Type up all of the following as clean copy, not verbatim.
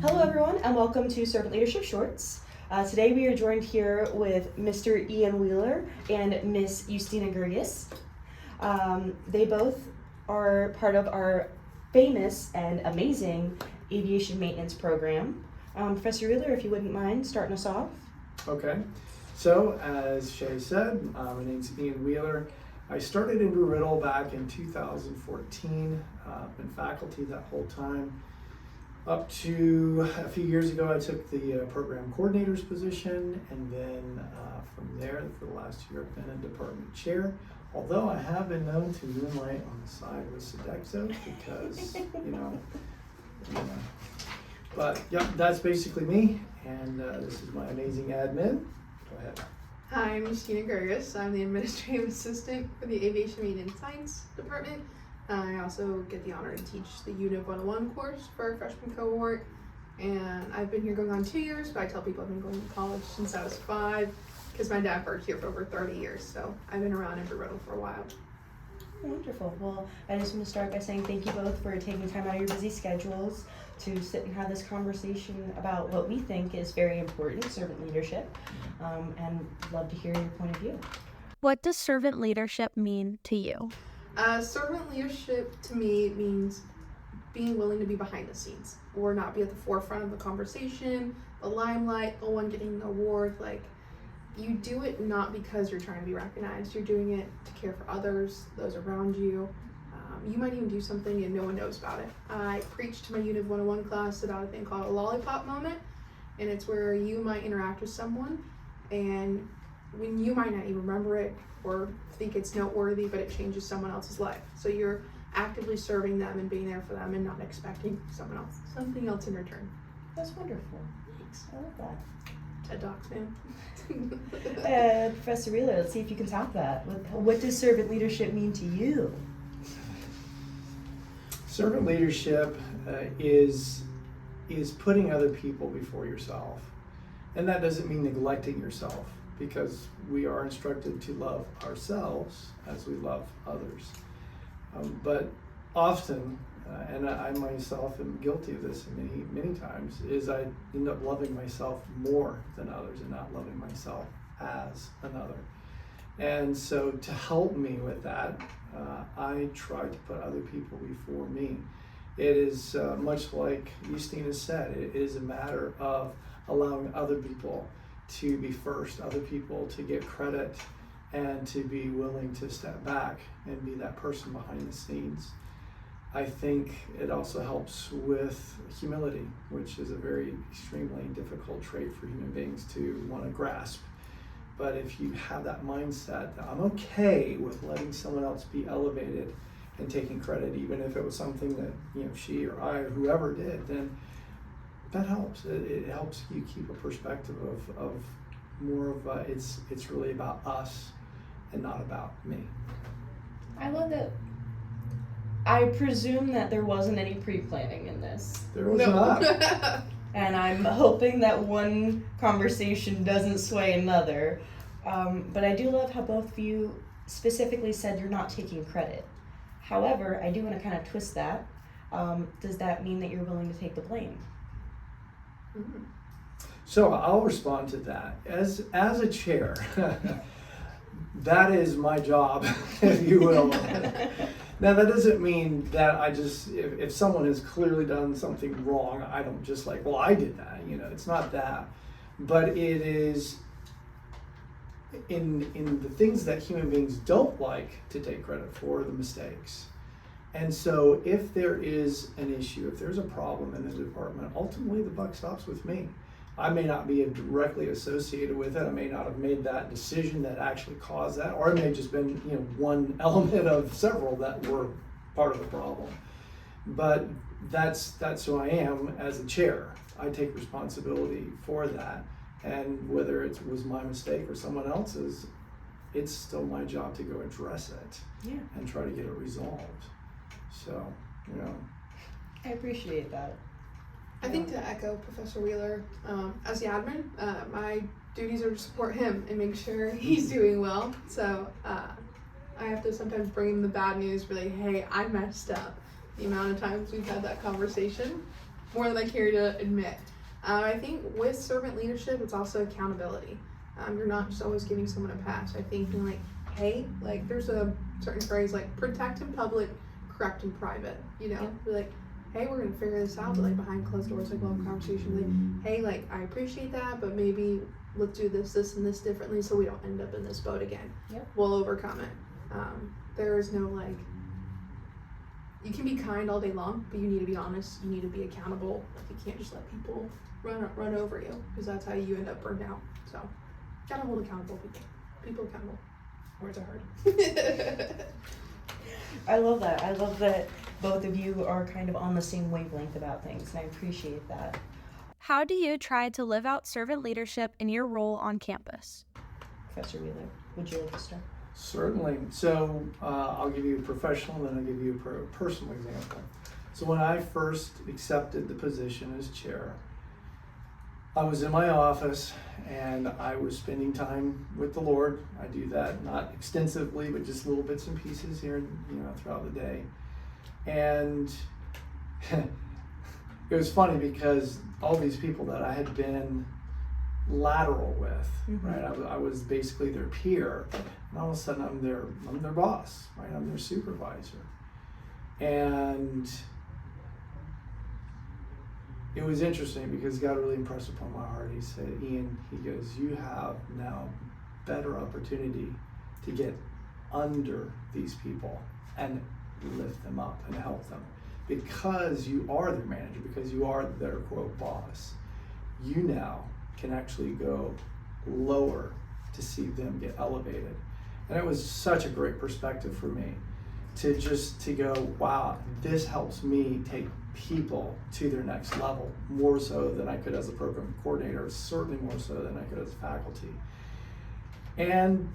Hello everyone and welcome to Servant Leadership Shorts. Today we are joined here with Mr. Ian Wheeler and Miss Ustina Guirguis. They both are part of our famous and amazing aviation maintenance program. Professor Wheeler, if you wouldn't mind starting us off. Okay, so as Shay said, my name's Ian Wheeler. I started in Blue Riddle back in 2014, been faculty that whole time. Up to a few years ago, I took the program coordinator's position, and then from there, for the last year, I've been a department chair. Although I have been known to moonlight on the side with Sodexo because, But yep, that's basically me, and this is my amazing admin. Go ahead. Hi, I'm Ustina Guirguis. I'm the administrative assistant for the aviation maintenance science department. I also get the honor to teach the Unit 101 course for our freshman cohort, and I've been here going on 2 years, but I tell people I've been going to college since I was 5 because my dad worked here for over 30 years, so I've been around Blue Riddle for a while. Wonderful. Well, I just want to start by saying thank you both for taking time out of your busy schedules to sit and have this conversation about what we think is very important, servant leadership, and love to hear your point of view. What does servant leadership mean to you? Servant leadership to me means being willing to be behind the scenes or not be at the forefront of the conversation, the limelight, the one getting the award. Like, you do it not because you're trying to be recognized, you're doing it to care for others, those around you. You might even do something and no one knows about it. I preached to my Unit 101 class about a thing called a lollipop moment, and it's where you might interact with someone and when you might not even remember it or think it's noteworthy, but it changes someone else's life. So you're actively serving them and being there for them and not expecting something else in return. That's wonderful. Thanks. I love that. TED Talks, man. Professor Wheeler, let's see if you can top that. What does servant leadership mean to you? Servant leadership is putting other people before yourself. And that doesn't mean neglecting yourself, because we are instructed to love ourselves as we love others. But often, and I myself am guilty of this many times, is I end up loving myself more than others and not loving myself as another. And so to help me with that, I try to put other people before me. It is much like Ustina said, it is a matter of allowing other people to be first, other people to get credit, and to be willing to step back and be that person behind the scenes. I think it also helps with humility, which is a very extremely difficult trait for human beings to want to grasp. But if you have that mindset that I'm okay with letting someone else be elevated and taking credit, even if it was something that she or I or whoever did, then that helps. It helps you keep a perspective of more of it's really about us and not about me. I love that. I presume that there wasn't any pre-planning in this. There was not. And I'm hoping that one conversation doesn't sway another. But I do love how both of you specifically said you're not taking credit. However, I do want to kind of twist that. Does that mean that you're willing to take the blame? Mm-hmm. So I'll respond to that. As a chair, that is my job, if you will. Now that doesn't mean that I just, if someone has clearly done something wrong, I don't just like, well, I did that, it's not that. But it is in the things that human beings don't like to take credit for, the mistakes. And so if there is an issue, if there's a problem in the department, ultimately the buck stops with me. I may not be directly associated with it. I may not have made that decision that actually caused that, or it may have just been one element of several that were part of the problem. But that's who I am as a chair. I take responsibility for that, and whether it was my mistake or someone else's, it's still my job to go address it and try to get it resolved. So, I appreciate that. I think to echo Professor Wheeler, as the admin, my duties are to support him and make sure he's doing well. So I have to sometimes bring him the bad news, be like, hey, I messed up. The amount of times we've had that conversation. more than I care to admit. I think with servant leadership, it's also accountability. You're not just always giving someone a pass. I think you're like, hey, like there's a certain phrase like protect in public, correct in private. You know, be like, hey, we're gonna figure this out, but like behind closed doors, like we'll have a conversation. Like, hey, like I appreciate that, but maybe let's do this, and this differently, so we don't end up in this boat again. Yep. We'll overcome it. There is no like. You can be kind all day long, but you need to be honest. You need to be accountable. You can't just let people run over you, because that's how you end up burned out. So, gotta hold accountable people. People accountable. Words are hard. I love that. I love that both of you are kind of on the same wavelength about things, and I appreciate that. How do you try to live out servant leadership in your role on campus? Professor Wheeler, would you like to start? Certainly. So I'll give you a professional, then I'll give you a personal example. So when I first accepted the position as chair, I was in my office and I was spending time with the Lord. I do that not extensively, but just little bits and pieces here, throughout the day. And it was funny because all these people that I had been lateral with, right? I was basically their peer, and all of a sudden I'm their boss, right? I'm their supervisor. And it was interesting because God really impressed upon my heart. He said, Ian, he goes, you have now better opportunity to get under these people and lift them up and help them, because you are their manager, because you are their quote boss. You now can actually go lower to see them get elevated. And it was such a great perspective for me to go, wow, this helps me take people to their next level, more so than I could as a program coordinator, certainly more so than I could as faculty. And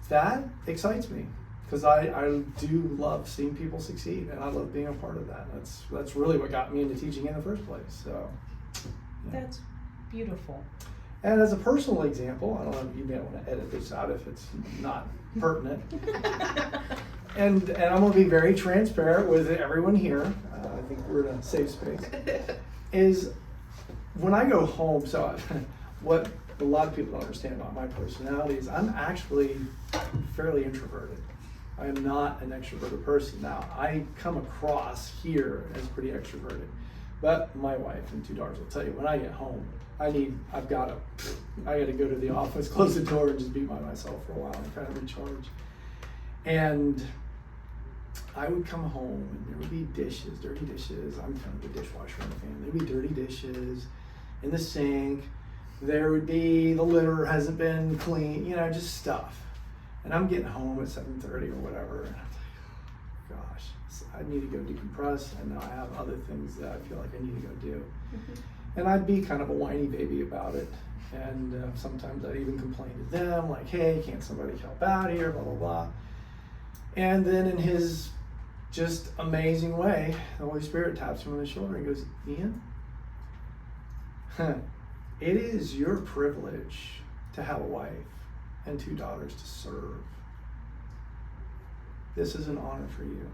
that excites me, because I do love seeing people succeed, and I love being a part of that. That's really what got me into teaching in the first place. So yeah. That's beautiful. And as a personal example, I don't know if you may want to edit this out if it's not pertinent. And I'm going to be very transparent with everyone here. I think we're in a safe space. Is when I go home, so what a lot of people don't understand about my personality is I'm actually fairly introverted. I am not an extroverted person. Now, I come across here as pretty extroverted, but my wife and 2 daughters will tell you, when I get home, I got to go to the office, close the door, and just be by myself for a while and kind of recharge. And I would come home and there would be dishes, dirty dishes. I'm kind of the dishwasher in the family. There'd be dirty dishes in the sink. There would be the litter hasn't been clean, just stuff. And I'm getting home at 7:30 or whatever, and I'm like, gosh, I need to go decompress, and now I have other things that I feel like I need to go do. And I'd be kind of a whiny baby about it. And sometimes I'd even complain to them, like, hey, can't somebody help out here, blah, blah, blah. And then in his just amazing way, the Holy Spirit taps him on the shoulder and goes, Ian, it is your privilege to have a wife and 2 daughters to serve. This is an honor for you,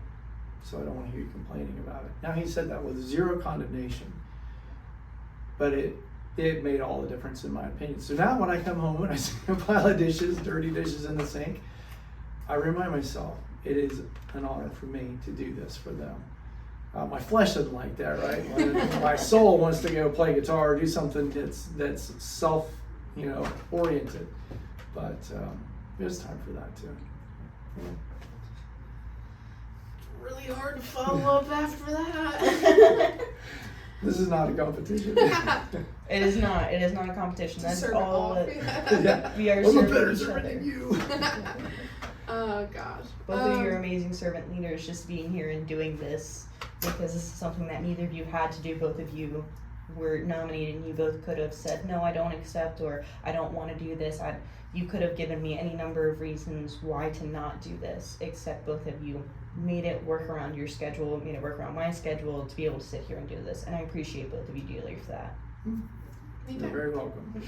so I don't want to hear you complaining about it. Now, he said that with zero condemnation, but it made all the difference in my opinion. So now when I come home and I see a pile of dishes, dirty dishes in the sink, I remind myself, it is an honor for me to do this for them. My flesh doesn't like that, right? When my soul wants to go play guitar or do something that's self, oriented. But there's time for that too. Yeah. It's really hard to follow up after that. This is not a competition. It is not. It is not a competition. That's all that Yeah. we are I'm a serving better each servant other. than you. Oh gosh. Both of you are amazing servant leaders, just being here and doing this, because this is something that neither of you had to do. Both of you were nominated, and you both could have said, no, I don't accept, or I don't want to do this. You could have given me any number of reasons why to not do this, except both of you made it work around your schedule, made it work around my schedule to be able to sit here and do this. And I appreciate both of you dearly for that. You're very welcome.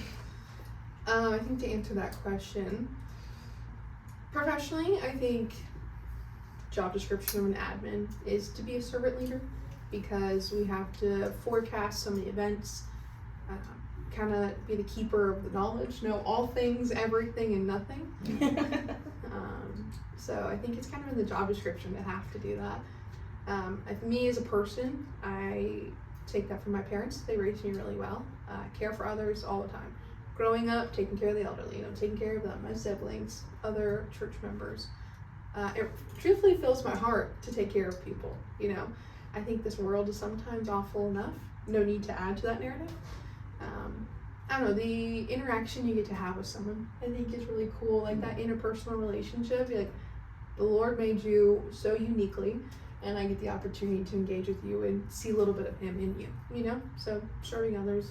I think to answer that question, professionally, I think job description of an admin is to be a servant leader. because we have to forecast so many events, kind of be the keeper of the knowledge, know all things, everything, and nothing. So I think it's kind of in the job description to have to do that. Me as a person, I take that from my parents. They raised me really well. Care for others all the time. Growing up, taking care of the elderly, taking care of them, my siblings, other church members. It truthfully fills my heart to take care of people. I think this world is sometimes awful enough. No need to add to that narrative. I don't know, the interaction you get to have with someone, I think is really cool. Like that interpersonal relationship, you're like, the Lord made you so uniquely, and I get the opportunity to engage with you and see a little bit of Him in you, So serving others.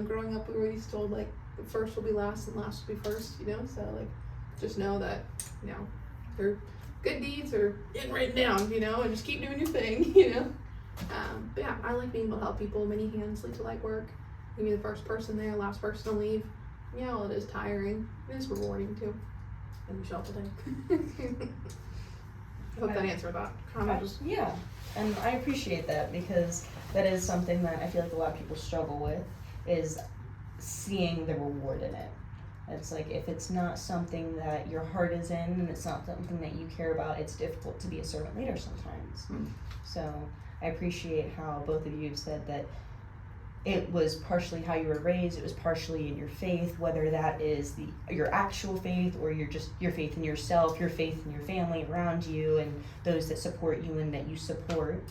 Growing up, we were always told, like, the first will be last and last will be first, So, like, just know that, your good deeds are getting written down, and just keep doing your thing, But yeah, I like being able to help people. Many hands lead to light work. You be the first person there, last person to leave. Yeah, well, it is tiring. It is rewarding too. And we shuffle day. I hope that answered that. Yeah, and I appreciate that, because that is something that I feel like a lot of people struggle with, is seeing the reward in it. It's like, if it's not something that your heart is in and it's not something that you care about, it's difficult to be a servant leader sometimes. So I appreciate how both of you have said that it was partially how you were raised, it was partially in your faith, whether that is your actual faith or your faith in yourself, your faith in your family around you and those that support you and that you support.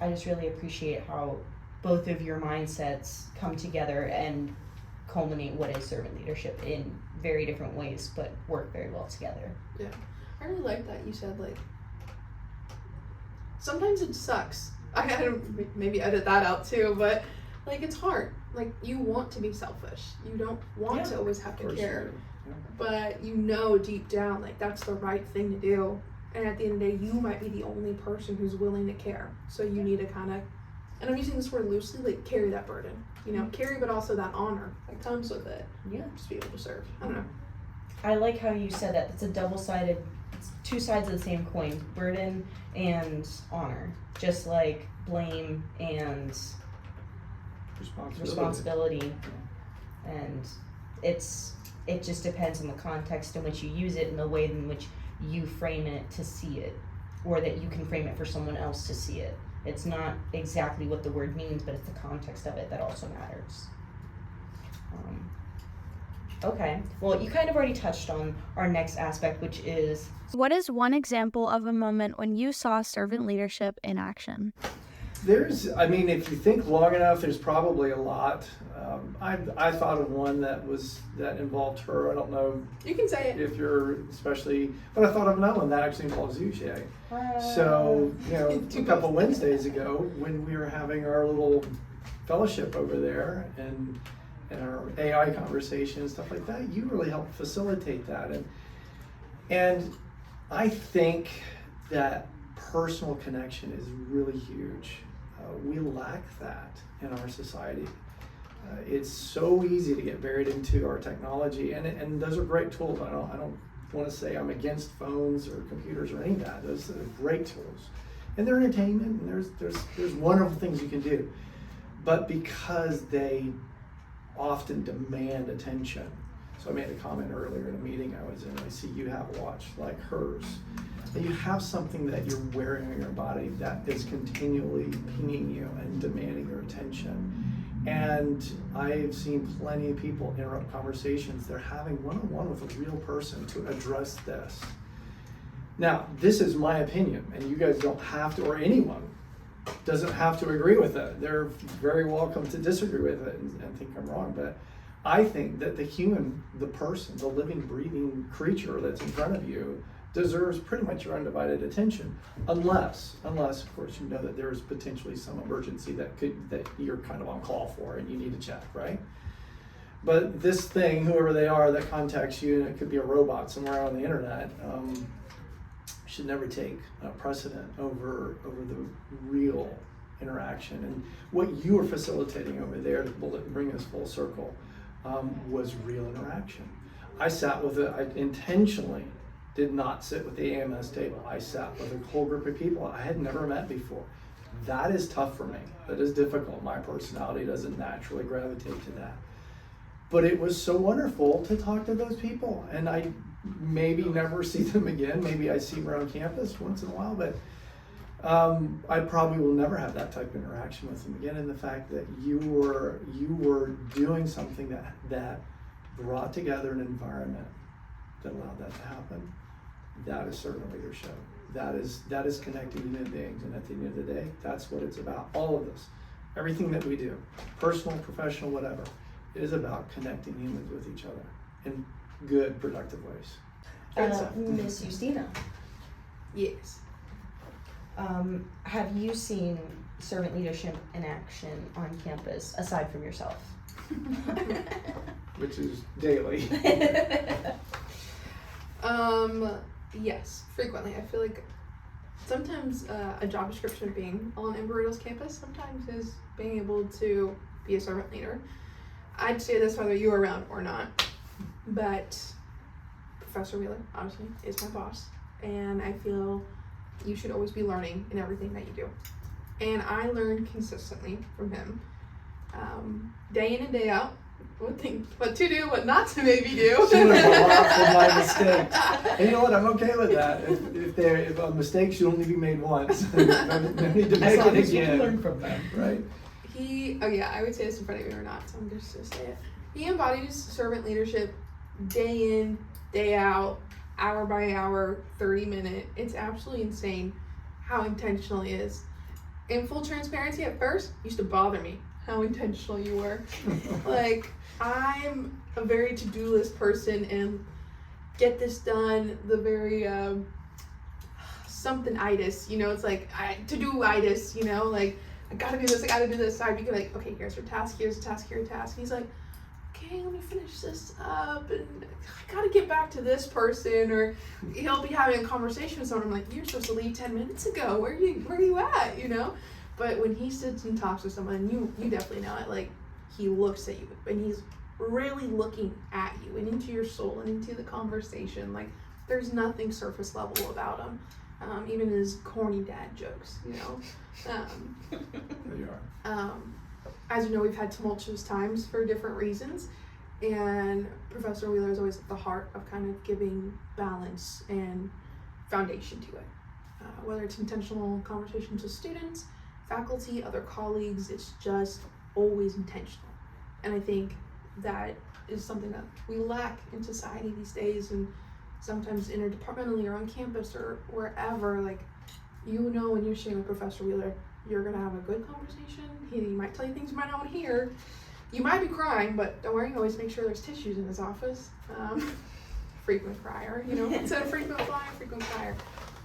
I just really appreciate how both of your mindsets come together and culminate what is servant leadership in very different ways, but work very well together. Yeah, I really like that you said, like, sometimes it sucks. I don't maybe edit that out too, but like, it's hard. Like, you want to be selfish. You don't want to always have to care. But deep down, like, that's the right thing to do. And at the end of the day, you might be the only person who's willing to care. So you need to kind of, and I'm using this word loosely, like, carry that burden. Carry, but also that honor that comes with it. Yeah. Just be able to serve. I don't know. I like how you said that. It's a double-sided, it's two sides of the same coin, burden and honor. Just like blame and responsibility. And it just depends on the context in which you use it and the way in which you frame it to see it, or that you can frame it for someone else to see it. It's not exactly what the word means, but it's the context of it that also matters. Okay, well, you kind of already touched on our next aspect, which is... What is one example of a moment when you saw servant leadership in action? If you think long enough, there's probably a lot. I thought of one that involved her. I don't know. You can say it. If you're but I thought of another one that actually involves you, Shay. So, a couple Wednesdays ago, when we were having our little fellowship over there and our AI conversation and stuff like that, you really helped facilitate that. And I think that personal connection is really huge. We lack that in our society. It's so easy to get buried into our technology, and those are great tools. I don't want to say I'm against phones or computers or any of that. Those are great tools, and they're entertainment, and there's wonderful things you can do. But because they often demand attention, so I made a comment earlier in a meeting I was in. I see you have a watch like hers. And you have something that you're wearing on your body that is continually pinging you and demanding your attention. And I've seen plenty of people interrupt conversations they're having one-on-one with a real person to address this. Now, this is my opinion, and you guys don't have to, or anyone doesn't have to agree with it. They're very welcome to disagree with it and think I'm wrong, but I think that the person, the living, breathing creature that's in front of you deserves pretty much your undivided attention, unless of course you know that there's potentially some emergency that you're kind of on call for and you need to check, right? But this thing, whoever they are that contacts you, and it could be a robot somewhere on the internet, should never take precedent over the real interaction. And what you were facilitating over there to bring us full circle was real interaction. I intentionally did not sit with the AMS table. I sat with a whole group of people I had never met before. That is tough for me. That is difficult. My personality doesn't naturally gravitate to that. But it was so wonderful to talk to those people, and I maybe never see them again. Maybe I see them around campus once in a while, but I probably will never have that type of interaction with them again. And the fact that you were doing something that brought together an environment that allowed that to happen, that is servant leadership. That is connecting human beings, and at the end of the day, that's what it's about. All of this, everything that we do, personal, professional, whatever, it is about connecting humans with each other in good, productive ways. Miss Ustina, Yes. have you seen servant leadership in action on campus aside from yourself? Which is daily. Yes, frequently. I feel like sometimes a job description of being on Embry-Riddle's campus sometimes is being able to be a servant leader. I'd say this whether you were around or not, but Professor Wheeler, obviously, is my boss, and I feel you should always be learning in everything that you do. And I learn consistently from him, day in and day out, what to do, what not to maybe do. She learned a lot from my mistakes. And you know what? I'm okay with that. If a mistake should only be made once, no need to make it again. Learn from them, right? I would say this in front of you or not, so I'm just gonna say it. He embodies servant leadership day in, day out, hour by hour, 30-minute. It's absolutely insane how intentional he is. In full transparency, at first, it used to bother me how intentional you were. Like, I'm a very to-do list person and get this done, the very something-itis, you know, it's like to-do-itis, you know, like I gotta do this. So I'd be like, okay, here's your task, here's a task, here's a task. And he's like, okay, let me finish this up, and I gotta get back to this person, or he'll be having a conversation with someone. I'm like, you're supposed to leave 10 minutes ago. Where are you at? You know? But when he sits and talks with someone, you definitely know it. Like, he looks at you, and he's really looking at you and into your soul and into the conversation. Like, there's nothing surface level about him. Even his corny dad jokes, you know. There you are. As you know, we've had tumultuous times for different reasons, and Professor Wheeler is always at the heart of kind of giving balance and foundation to it. Whether it's intentional conversations with students, faculty, other colleagues, it's just always intentional. And I think that is something that we lack in society these days, and sometimes interdepartmentally or on campus or wherever. Like, you know, when you're sharing with Professor Wheeler, you're gonna have a good conversation. He might tell you things you might not want to hear. You might be crying, but don't worry, always make sure there's tissues in his office. Frequent crier, you know, instead of frequent flyer, frequent crier.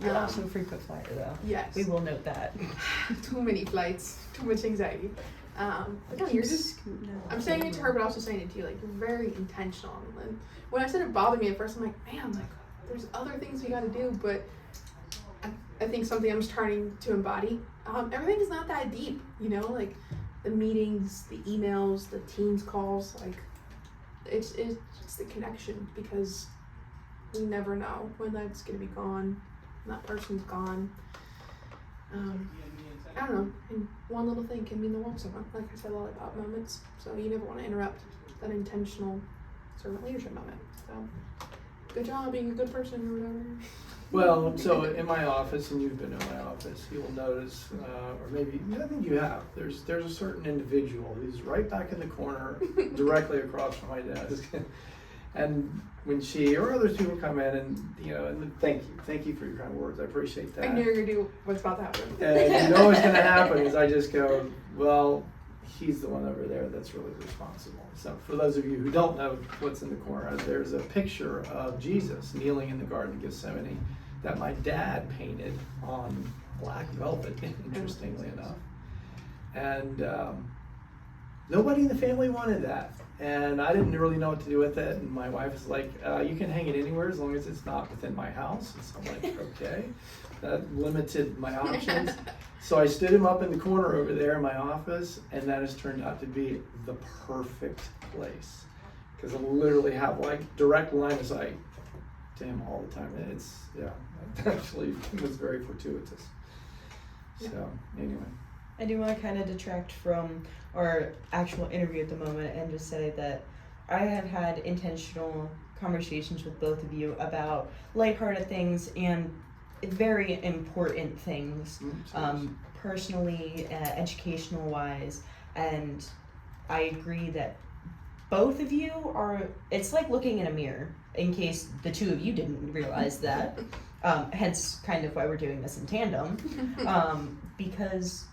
You're also a frequent flyer, though. Yes. We will note that. Too many flights, too much anxiety. But no, you're just, I'm saying it to her, but also saying it to you. Like, you're very intentional. And when I said it bothered me at first, I'm like, man, like, there's other things we gotta do, but I think something I'm starting to embody. Everything is not that deep, you know, like the meetings, the emails, the Teams calls, like it's the connection, because we never know when that's gonna be gone, when that person's gone. I don't know, and one little thing can mean the world to someone. Like I said, lollipop moments. So you never want to interrupt that intentional servant leadership moment. So good job being a good person or whatever. Well, so in my office, and you've been in my office, you will notice, or maybe, I think you have, there's a certain individual who's right back in the corner, directly across from my desk. And when she or other people come in, and you know, and thank you for your kind words, I appreciate that. I knew you were gonna do what's about to happen. And you know what's gonna happen is I just go, well, he's the one over there that's really responsible. So for those of you who don't know what's in the corner, there's a picture of Jesus kneeling in the Garden of Gethsemane that my dad painted on black velvet, interestingly enough. And nobody in the family wanted that. And I didn't really know what to do with it. And my wife was like, you can hang it anywhere as long as it's not within my house. And so I'm like, okay. That limited my options. So I stood him up in the corner over there in my office, and that has turned out to be the perfect place. Because I literally have like direct line of sight to him all the time. And it's, yeah, it actually was very fortuitous. So anyway. I do want to kind of detract from our actual interview at the moment and just say that I have had intentional conversations with both of you about lighthearted things and very important things, personally, educational wise, and I agree that both of you are, it's like looking in a mirror, in case the two of you didn't realize that, hence kind of why we're doing this in tandem, because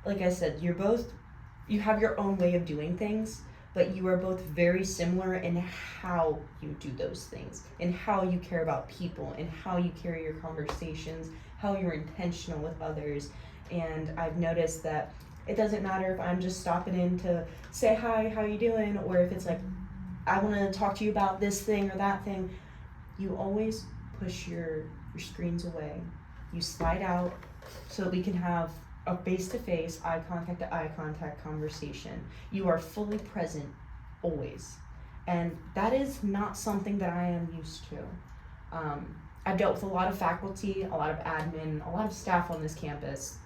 like I said, you have your own way of doing things, but you are both very similar in how you do those things, in how you care about people, in how you carry your conversations, how you're intentional with others. And I've noticed that it doesn't matter if I'm just stopping in to say hi, how you doing, or if it's like, I want to talk to you about this thing or that thing. You always push your screens away. You slide out so that we can have a face-to-face, eye contact to eye contact conversation. You are fully present always. And that is not something that I am used to. I've dealt with a lot of faculty, a lot of admin, a lot of staff on this campus,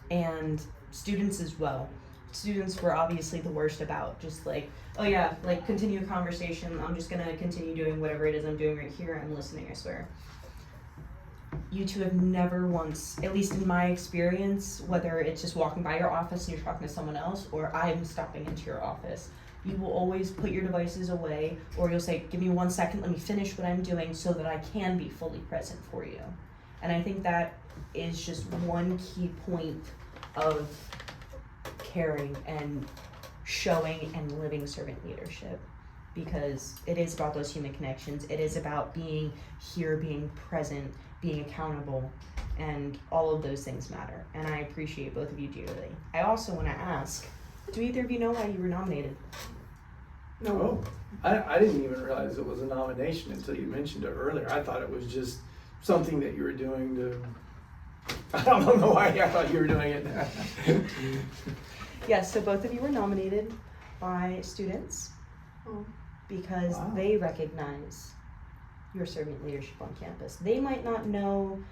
and students as well. Students were obviously the worst about just like, oh yeah, like continue a conversation. I'm just gonna continue doing whatever it is I'm doing right here. I'm listening, I swear. You two have never once, at least in my experience, whether it's just walking by your office and you're talking to someone else, or I'm stopping into your office, you will always put your devices away, or you'll say, give me 1 second, let me finish what I'm doing so that I can be fully present for you. And I think that is just one key point of caring and showing and living servant leadership, because it is about those human connections. It is about being here, being present, being accountable, and all of those things matter. And I appreciate both of you dearly. I also want to ask, do either of you know why you were nominated? No. I didn't even realize it was a nomination until you mentioned it earlier. I thought it was just something that you were doing to, I don't know why I thought you were doing it. Yes, so both of you were nominated by students because Wow. they recognize your servant leadership on campus. They might not know,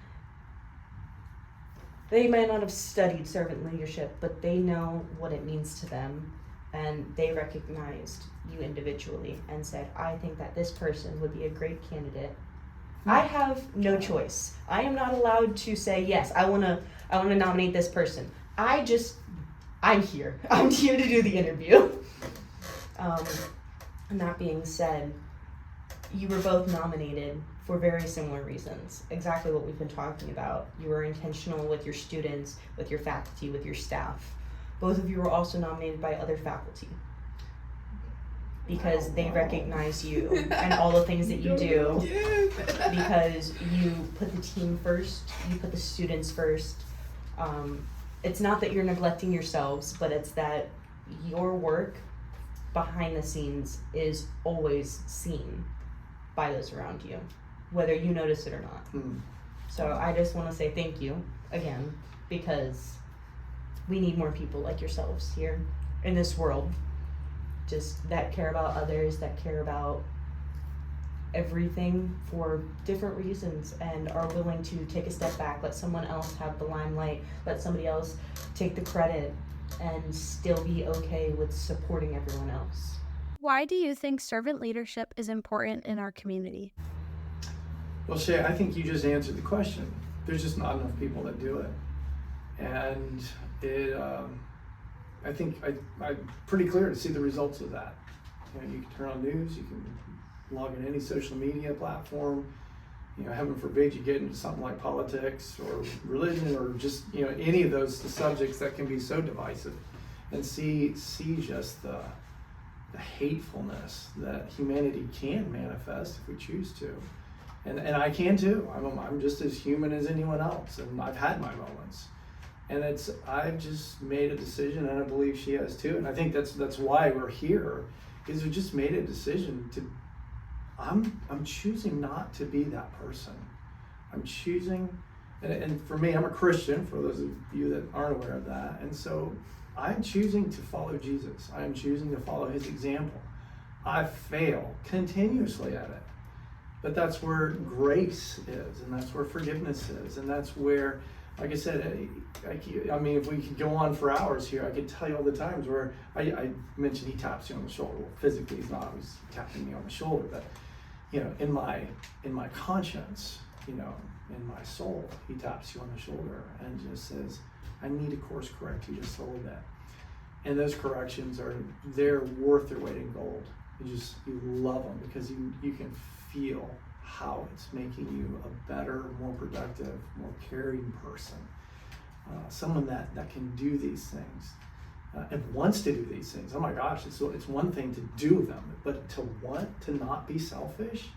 they might not have studied servant leadership, but they know what it means to them, and they recognized you individually and said, I think that this person would be a great candidate. I have no choice. I am not allowed to say, yes, I wanna nominate this person. I'm here. I'm here to do the interview. And that being said, you were both nominated for very similar reasons. Exactly what we've been talking about. You were intentional with your students, with your faculty, with your staff. Both of you were also nominated by other faculty because they recognize you and all the things that you do, because you put the team first, you put the students first. It's not that you're neglecting yourselves, but it's that your work behind the scenes is always seen by those around you, whether you notice it or not. So I just want to say thank you again, because we need more people like yourselves here in this world, just that care about others, that care about everything for different reasons and are willing to take a step back, let someone else have the limelight, let somebody else take the credit, and still be okay with supporting everyone else. Why do you think servant leadership is important in our community? Well, Shay, I think you just answered the question. There's just not enough people that do it. And I think I'm pretty clear to see the results of that. You know, you can turn on news, you can log in any social media platform, you know, heaven forbid you get into something like politics or religion or just, you know, any of those subjects that can be so divisive, and see just the hatefulness that humanity can manifest if we choose to. And I can too. I'm just as human as anyone else, and I've had my moments. And I've just made a decision, and I believe she has too. And I think that's why we're here, is we just made a decision to. I'm choosing not to be that person. I'm choosing, and for me, I'm a Christian. For those of you that aren't aware of that, and so I'm choosing to follow Jesus. I am choosing to follow His example. I fail continuously at it. But that's where grace is, and that's where forgiveness is, and that's where like I said, I mean, if we could go on for hours here, I could tell you all the times where I mentioned he taps you on the shoulder. Well, physically, he's not always tapping me on the shoulder, but in my conscience, in my soul, he taps you on the shoulder and just says, "I need to course correct you just a little bit." And those corrections they're worth their weight in gold. You love them because you can feel how it's making you a better, more productive, more caring person. Someone that can do these things and wants to do these things. Oh my gosh, it's one thing to do them, but to want to not be selfish,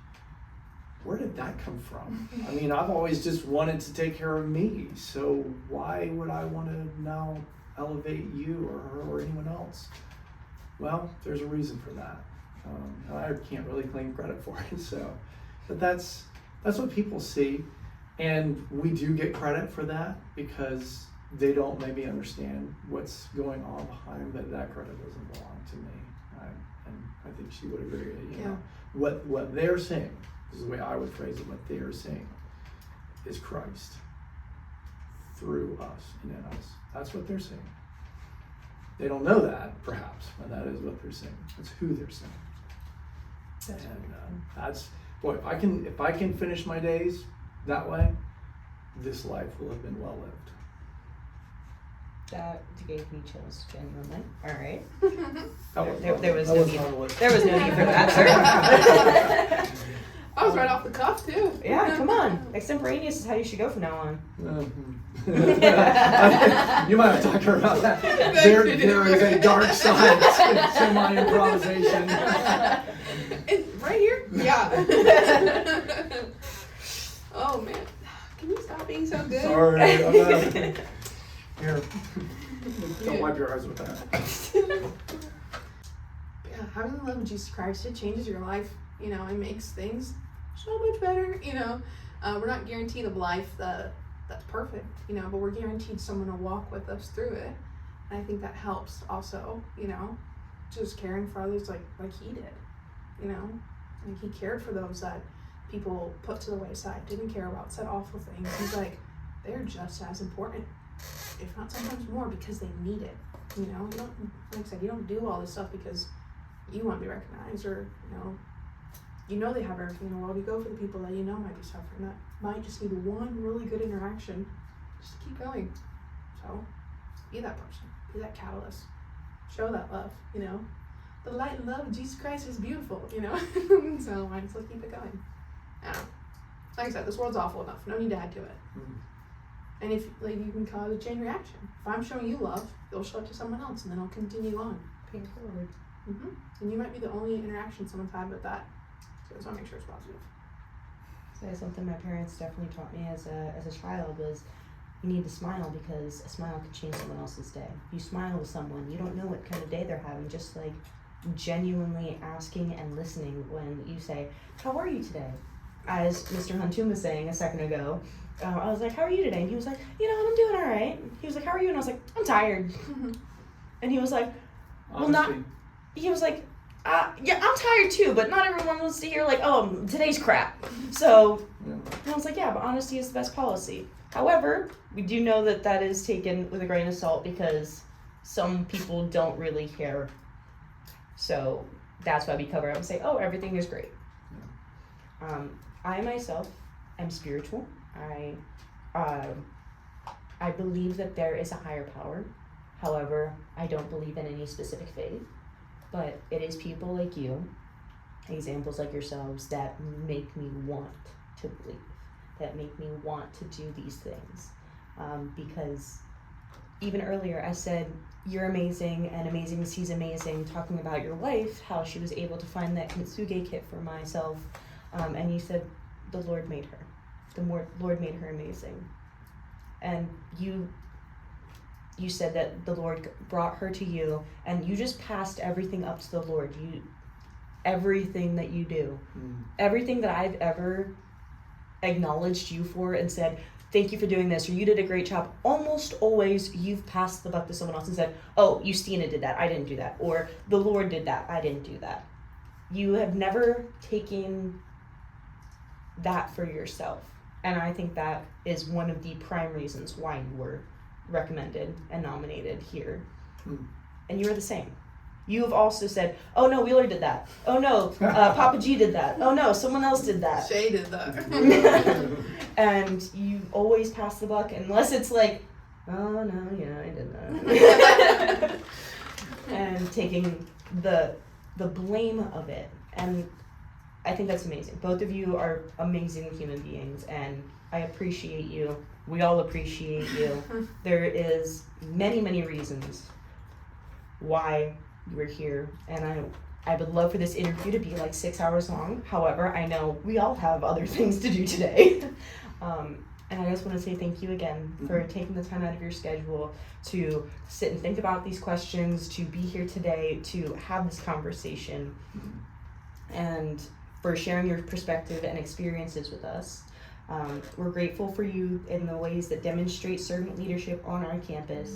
where did that come from? I mean, I've always just wanted to take care of me, so why would I want to now elevate you or her or anyone else? Well, there's a reason for that. I can't really claim credit for it, but that's what people see, and we do get credit for that because they don't maybe understand what's going on behind, but that credit doesn't belong to me. And I think she would agree. What they're seeing, this is the way I would phrase it, what they are seeing is Christ through us and in us. That's what they're seeing. They don't know that, perhaps, but that is what they're seeing. That's who they're seeing. That's boy. If I can finish my days that way, this life will have been well lived. That gave me chills, genuinely. All right. There was no need for that, sir. I was right off the cuff too. Yeah, come on. Extemporaneous is how you should go from now on. You might have talked to her about that. There is a dark side to my improvisation. Right here? Yeah. Oh man. Can you stop being so good? Sorry. Here. Don't wipe your eyes with that. Yeah, having the love of Jesus Christ, it changes your life. It makes things so much better. We're not guaranteed a life that's perfect, but we're guaranteed someone to walk with us through it. And I think that helps also, just caring for others like he did, Like he cared for those that people put to the wayside, didn't care about, said awful things. He's like, they're just as important, if not sometimes more, because they need it. You don't, like I said, you don't do all this stuff because you want to be recognized or, they have everything in the world. You go for the people that might be suffering, that might just need one really good interaction just to keep going. So be that person, be that catalyst, show that love, the light and love of Jesus Christ is beautiful, so might as well keep it going. Like I said, this world's awful enough, no need to add to it. And if you can cause a chain reaction. If I'm showing you love, you'll show it to someone else and then it'll continue on. Pay it forward. And you might be the only interaction someone's had with that. So I just want to make sure it's positive. So that's something my parents definitely taught me as a child was you need to smile because a smile can change someone else's day. You smile with someone, you don't know what kind of day they're having, just like genuinely asking and listening when you say, "How are you today?" As Mr. Huntoon was saying a second ago, I was like, "How are you today?" And he was like, "I'm doing all right." He was like, "How are you?" And I was like, "I'm tired." And he was like, "Well, he was like, yeah, I'm tired too, but not everyone wants to hear today's crap." So I was like, yeah, but honesty is the best policy. However, we do know that is taken with a grain of salt because some people don't really care. So that's why we cover up and say, oh, everything is great. I myself am spiritual. I believe that there is a higher power. However, I don't believe in any specific faith. But it is people like you, examples like yourselves, that make me want to believe, that make me want to do these things. Because even earlier I said, you're amazing and Amazing Sees Amazing, talking about your wife, how she was able to find that kintsugi kit for myself. And you said, the Lord made her. The Lord made her amazing. And you said that the Lord brought her to you, and you just passed everything up to the Lord. Everything that you do, everything that I've ever acknowledged you for and said, thank you for doing this, or you did a great job, almost always you've passed the buck to someone else and said, oh, Ustina did that, I didn't do that, or the Lord did that, I didn't do that. You have never taken that for yourself. And I think that is one of the prime reasons why you were recommended and nominated here. And you were the same. You have also said, oh no, Wheeler did that. Oh no, Papa G did that. Oh no, someone else did that. Shay did that. And you always pass the buck unless it's like, oh no, yeah, I did that. And taking the blame of it. And I think that's amazing. Both of you are amazing human beings, and I appreciate you. We all appreciate you. There is many reasons why you were here, and I would love for this interview to be like 6 hours long. However, I know we all have other things to do today. And I just want to say thank you again for taking the time out of your schedule to sit and think about these questions, to be here today, to have this conversation, and for sharing your perspective and experiences with us. We're grateful for you in the ways that demonstrate servant leadership on our campus.